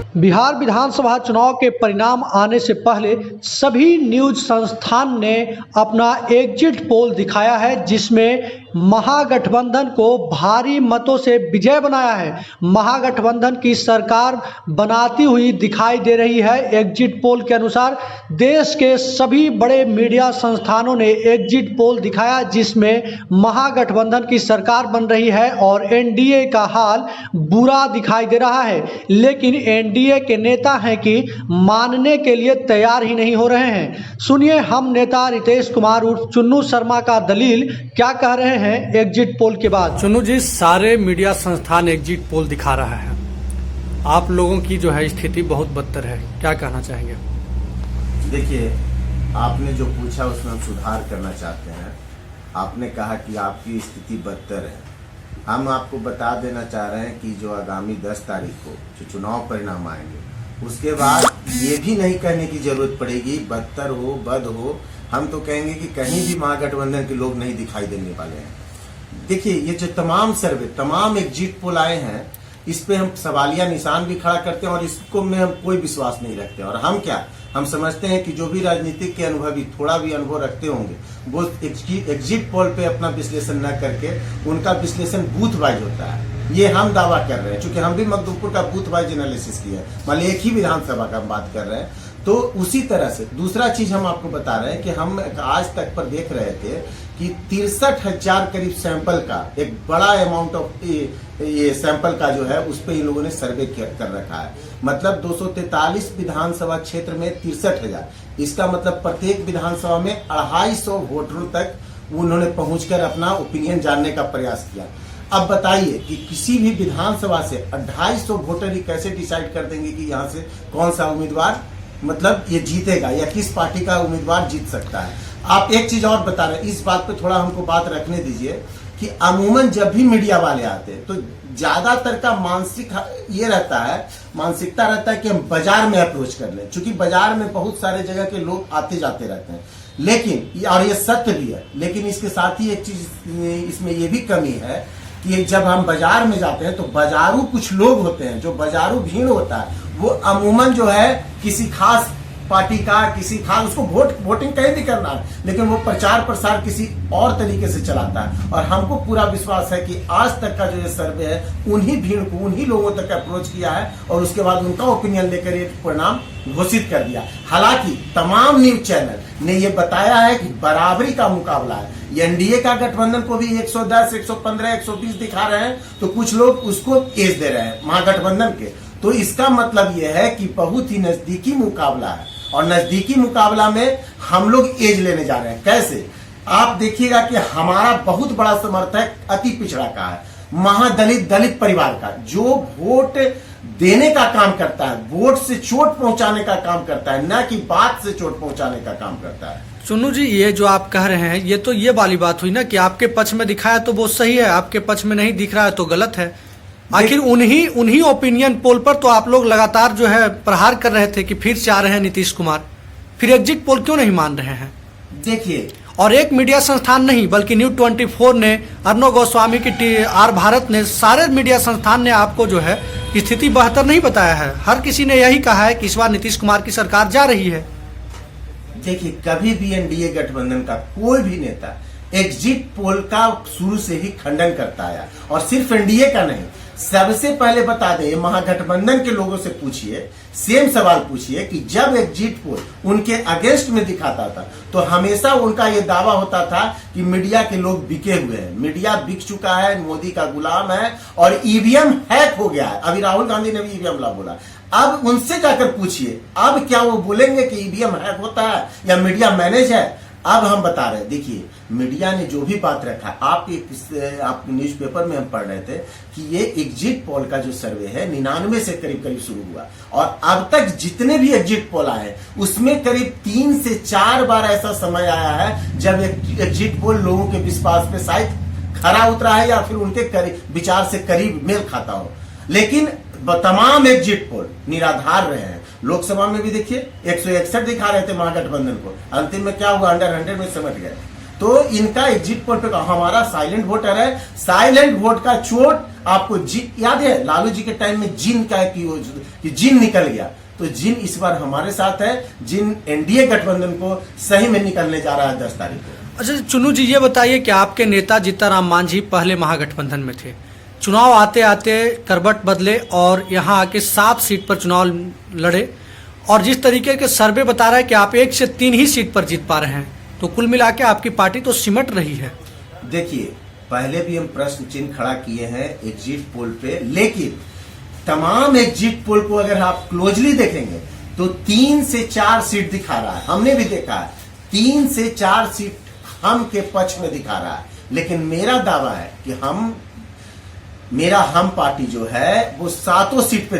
बिहार विधानसभा चुनाव के परिणाम आने से पहले सभी न्यूज संस्थान ने अपना एग्जिट पोल दिखाया है, जिसमें महागठबंधन को भारी मतों से विजय बनाया है। महागठबंधन की सरकार बनाती हुई दिखाई दे रही है। एग्जिट पोल के अनुसार देश के सभी बड़े मीडिया संस्थानों ने एग्जिट पोल दिखाया, जिसमें महागठबंधन की सरकार बन रही है और एनडीए का हाल बुरा दिखाई दे रहा है। लेकिन एनडीए के नेता हैं कि मानने के लिए तैयार ही नहीं हो रहे हैं। सुनिए हम नेता रितेश कुमार उर्फ चुन्नू शर्मा का दलील क्या कह रहे हैं एग्जिट पोल के बाद। चुन्नू जी, सारे मीडिया संस्थान एग्जिट पोल दिखा रहा है, आप लोगों की जो है स्थिति बहुत बदतर है, क्या कहना चाहेंगे? देखिए, आपने जो पूछा उसमें हम सुधार करना चाहते हैं। आपने कहा कि आपकी स्थिति बदतर है। हम आपको बता देना चाह रहे हैं कि जो आगामी 10 तारीख को जो चुनाव परिणाम आएंगे, उसके बाद ये भी नहीं कहने की जरूरत पड़ेगी बदतर हो बद हो। हम तो कहेंगे कि कहीं भी महागठबंधन के लोग नहीं दिखाई देने वाले हैं। देखिए, ये जो तमाम सर्वे, तमाम एग्जिट पोल आए हैं, इस पे हम सवालिया निशान भी खड़ा करते हैं और इसको में हम कोई विश्वास नहीं रखते। और हम समझते हैं कि जो भी राजनीतिक के अनुभवी थोड़ा भी अनुभव रखते होंगे, वो एग्जिट पोल पे अपना विश्लेषण न करके उनका विश्लेषण बूथ वाइज होता है। ये हम दावा कर रहे हैं, क्योंकि हम भी मखदूमपुर का बूथ वाइज एनालिसिस किया है, मान एक ही विधानसभा का हम बात कर रहे हैं। तो उसी तरह से दूसरा चीज हम आपको बता रहे हैं कि हम आज तक पर देख रहे थे कि 63,000 करीब सैंपल का एक बड़ा अमाउंट ऑफ ये सैंपल का जो है उस पर इन लोगों ने सर्वे कर रखा है। मतलब 243 विधानसभा क्षेत्र में 63,000, इसका मतलब प्रत्येक विधानसभा में 250 वोटरों तक उन्होंने पहुंचकर अपना ओपिनियन जानने का प्रयास किया। अब बताइए कि किसी भी विधानसभा से 250 वोटर ही कैसे डिसाइड कर देंगे कि यहाँ से कौन सा उम्मीदवार मतलब ये जीतेगा या किस पार्टी का उम्मीदवार जीत सकता है। आप एक चीज और बता रहे हैं, इस बात पे थोड़ा हमको बात रखने दीजिए कि अमूमन जब भी मीडिया वाले आते हैं तो ज्यादातर का मानसिकता रहता है कि हम बाजार में अप्रोच कर लें, क्योंकि बाजार में बहुत सारे जगह के लोग आते जाते रहते हैं। लेकिन और ये सत्य भी है, लेकिन इसके साथ ही एक चीज इसमें ये भी कमी है कि जब हम बाजार में जाते हैं तो बाजारू कुछ लोग होते हैं, जो बाजारू भीड़ होता है वो अमूमन जो है किसी खास पार्टी का, किसी खास उसको वोटिंग कहीं भी करना है, लेकिन वो प्रचार प्रसार किसी और तरीके से चलाता है। और हमको पूरा विश्वास है कि आज तक का जो ये सर्वे है उन्हीं भीड़ को, उन्हीं लोगों तक अप्रोच किया है और उसके बाद उनका ओपिनियन लेकर ये परिणाम घोषित कर दिया। हालांकि तमाम न्यूज चैनल ने ये बताया है कि बराबरी का मुकाबला है। एनडीए का गठबंधन को भी 110, 115, 120 दिखा रहे हैं, तो कुछ लोग उसको एज दे रहे हैं महागठबंधन के। तो इसका मतलब यह है कि बहुत ही नजदीकी मुकाबला है और नजदीकी मुकाबला में हम लोग एज लेने जा रहे हैं। कैसे? आप देखिएगा कि हमारा बहुत बड़ा समर्थक अति पिछड़ा का है, दलित परिवार का, जो वोट देने का काम करता है, वोट से चोट पहुंचाने का काम करता है, न कि बात से चोट पहुंचाने का काम करता है। चुन्नू जी, ये जो आप कह रहे हैं ये तो ये वाली बात हुई ना कि आपके पक्ष में दिखा है तो वो सही है, आपके पक्ष में नहीं दिख रहा है तो गलत है। आखिर उन्हीं ओपिनियन पोल पर तो आप लोग लगातार जो है प्रहार कर रहे थे कि फिर से आ रहे हैं नीतीश कुमार, फिर एग्जिट पोल क्यों नहीं मान रहे हैं? देखिए, और एक मीडिया संस्थान नहीं बल्कि न्यूज 24 ने, अर्नव गोस्वामी की आर भारत ने, सारे मीडिया संस्थान ने आपको जो है स्थिति बेहतर नहीं बताया है। हर किसी ने यही कहा है कि इस बार नीतीश कुमार की सरकार जा रही है। देखिए, कभी भी एनडीए गठबंधन का कोई भी नेता एग्जिट पोल का शुरू से ही खंडन करता आया, और सिर्फ एनडीए का नहीं, सबसे पहले बता दें, महागठबंधन के लोगों से पूछिए, सेम सवाल पूछिए कि जब एग्जिट पोल उनके अगेंस्ट में दिखाता था तो हमेशा उनका यह दावा होता था कि मीडिया के लोग बिके हुए हैं, मीडिया बिक चुका है, मोदी का गुलाम है और ईवीएम हैक हो गया है। अभी राहुल गांधी ने भी ईवीएम ला बोला। अब उनसे जाकर पूछिए, अब क्या वो बोलेंगे कि ईवीएम हैक होता है या मीडिया मैनेज है? अब हम बता रहे हैं, देखिए, मीडिया ने जो भी बात रखा, आप न्यूज़पेपर में हम पढ़ रहे थे कि ये एग्जिट पोल का जो सर्वे है 99 से करीब शुरू हुआ और अब तक जितने भी एग्जिट पोल आए उसमें करीब 3 से 4 बार ऐसा समय आया है जब एग्जिट पोल लोगों के विश्वास पे शायद खरा उतरा है या फिर उनके विचार से करीब मेल खाता हो। लेकिन तमाम एग्जिट पोल निराधार रहे हैं। लोकसभा में भी देखिए 161 दिखा रहे थे महागठबंधन को, अंतिम में क्या हुआ, अंडर 100 में सिमट गए। तो इनका एग्जिट पोल पे हमारा साइलेंट वोटर है। साइलेंट वोट का चोट आपको याद है लालू जी के टाइम में जिन का कि जिन निकल गया, तो जिन इस बार हमारे साथ है। जिन एनडीए गठबंधन को सही में निकलने जा रहा है 10 तारीख को। अच्छा चुनू जी, ये बताइए कि आपके नेता जीतनराम मांझी पहले महागठबंधन में थे, चुनाव आते आते करवट बदले और यहाँ आके 7 सीट पर चुनाव लड़े, और जिस तरीके के सर्वे बता रहा है कि आप 1 से 3 ही सीट पर जीत पा रहे हैं, तो कुल मिला के आपकी पार्टी तो सिमट रही है। देखिए, पहले भी हम प्रश्न चिन्ह खड़ा किए हैं एग्जिट पोल पे, लेकिन तमाम एग्जिट पोल को अगर आप क्लोजली देखेंगे तो 3 से 4 सीट दिखा रहा है। हमने भी देखा है 3 से 4 सीट हम के पक्ष में दिखा रहा है, लेकिन मेरा दावा है कि मेरा हम पार्टी जो है वो 7 सीट पे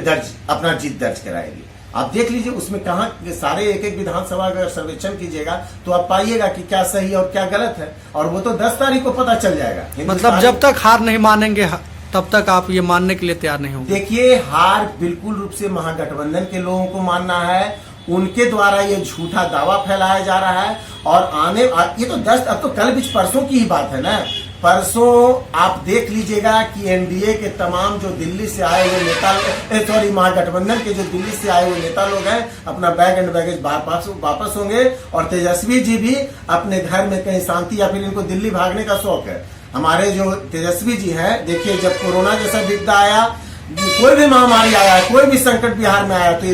अपना जीत दर्ज कराएगी। आप देख लीजिए उसमें कहा सारे एक विधानसभा का सर्वेक्षण कीजिएगा तो आप पाइएगा कि क्या सही और क्या गलत है, और वो तो 10 तारीख को पता चल जाएगा। मतलब जब तक हार नहीं मानेंगे तब तक आप ये मानने के लिए तैयार नहीं होंगे? देखिए, हार बिल्कुल रूप से महागठबंधन के लोगों को मानना है, उनके द्वारा ये झूठा दावा फैलाया जा रहा है। और ये तो 10 अब तो कल बीच परसों की ही बात है ना। परसों आप देख लीजिएगा कि एनडीए के तमाम जो दिल्ली से आए हुए नेता महागठबंधन के जो दिल्ली से आए हुए नेता लोग हैं अपना बैग एंड बैगेज वापस होंगे, और तेजस्वी जी भी अपने घर में कहीं शांति, या फिर इनको दिल्ली भागने का शौक है। हमारे जो तेजस्वी जी हैं, देखिए जब कोरोना जैसा विपदा आया, कोई भी महामारी आया, कोई भी संकट बिहार में आया, तो ये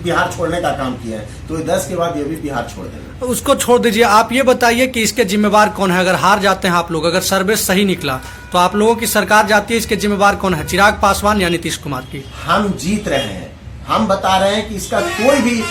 बिहार छोड़ने का काम किया है। तो 10 के बाद ये भी बिहार छोड़ देंगे। उसको छोड़ दीजिए, आप ये बताइए कि इसके जिम्मेवार कौन है? अगर हार जाते हैं आप लोग, अगर सर्वे सही निकला तो आप लोगों की सरकार जाती है, इसके जिम्मेवार कौन है? चिराग पासवान या नीतीश कुमार की? हम जीत रहे हैं, हम बता रहे हैं कि इसका कोई भी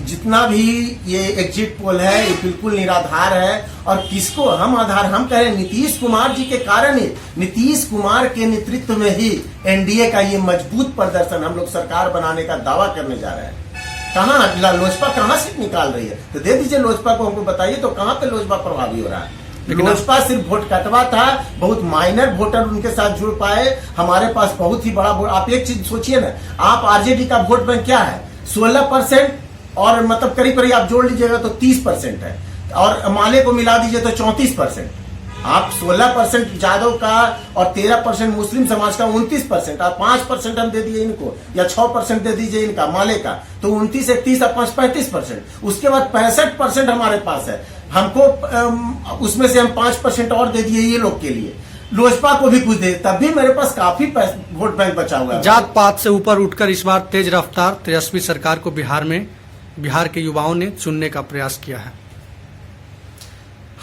जितना भी ये एग्जिट पोल है ये बिल्कुल निराधार है। और किसको हम आधार हम कह रहे हैं? नीतीश कुमार जी के कारण ही, नीतीश कुमार के नेतृत्व में ही एनडीए का ये मजबूत प्रदर्शन हम लोग सरकार बनाने का दावा करने जा रहे हैं। कहाँ लोजपा कहाँ से निकाल रही है? तो दे दीजिए लोजपा को, हमको बताइए तो कहाँ पे लोजपा प्रभावी हो रहा है? लोजपा सिर्फ वोट कटवा था, बहुत माइनर वोटर उनके साथ जुड़ पाए। हमारे पास बहुत ही बड़ा वोट। आप एक चीज सोचिए ना, आप आरजेडी का वोट बैंक क्या है? 16%, और मतलब करीब करीब आप जोड़ लीजिएगा तो 30% है, और माले को मिला दीजिए तो 34%। आप 16% यादव का और 13% मुस्लिम समाज का, 29%, और 5% हम दे दिए इनको, या 6% दे दीजिए इनका माले का, तो 29, 31 और 5, 35%। उसके बाद 65% हमारे पास है। हमको उसमें से हम 5% और दे दिए ये लोग के लिए, लोजपा को भी कुछ दे, तब भी मेरे पास काफी वोट बैंक बचा हुआ है। जात पात से ऊपर उठकर इस बार तेज रफ्तार तेजस्वी सरकार को बिहार के युवाओं ने चुनने का प्रयास किया है।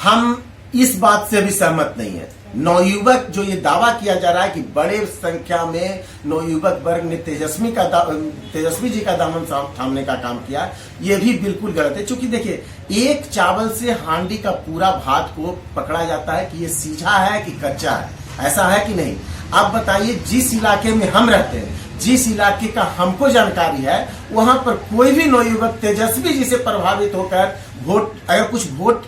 हम इस बात से भी सहमत नहीं है। नवयुवक जो ये दावा किया जा रहा है कि बड़े संख्या में नवयुवक वर्ग ने तेजस्वी जी का दामन थामने का काम किया, ये भी बिल्कुल गलत है। क्योंकि देखिए, एक चावल से हांडी का पूरा भात को पकड़ा जाता है कि ये सीधा है कि कच्चा है, ऐसा है कि नहीं? आप बताइए, जिस इलाके में हम रहते हैं, जिस इलाके का हमको जानकारी है, वहां पर कोई भी नवयुवक तेजस्वी जी से प्रभावित होकर अगर कुछ वोट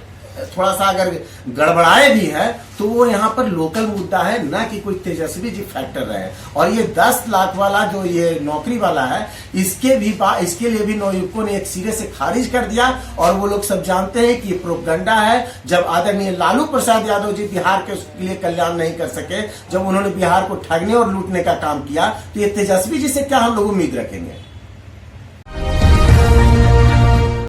थोड़ा सा अगर गड़बड़ाए भी है तो वो यहाँ पर लोकल मुद्दा है, ना कि कोई तेजस्वी जी फैक्टर रहे। और ये 10 लाख वाला जो ये नौकरी वाला है, इसके लिए भी नवयुवकों ने एक सिरे से खारिज कर दिया। और वो लोग सब जानते हैं कि ये प्रोपगंडा है। जब आदरणीय लालू प्रसाद यादव जी बिहार के लिए कल्याण नहीं कर सके, जब उन्होंने बिहार को ठगने और लूटने का काम किया, तो ये तेजस्वी जी से क्या हम लोग उम्मीद रखेंगे?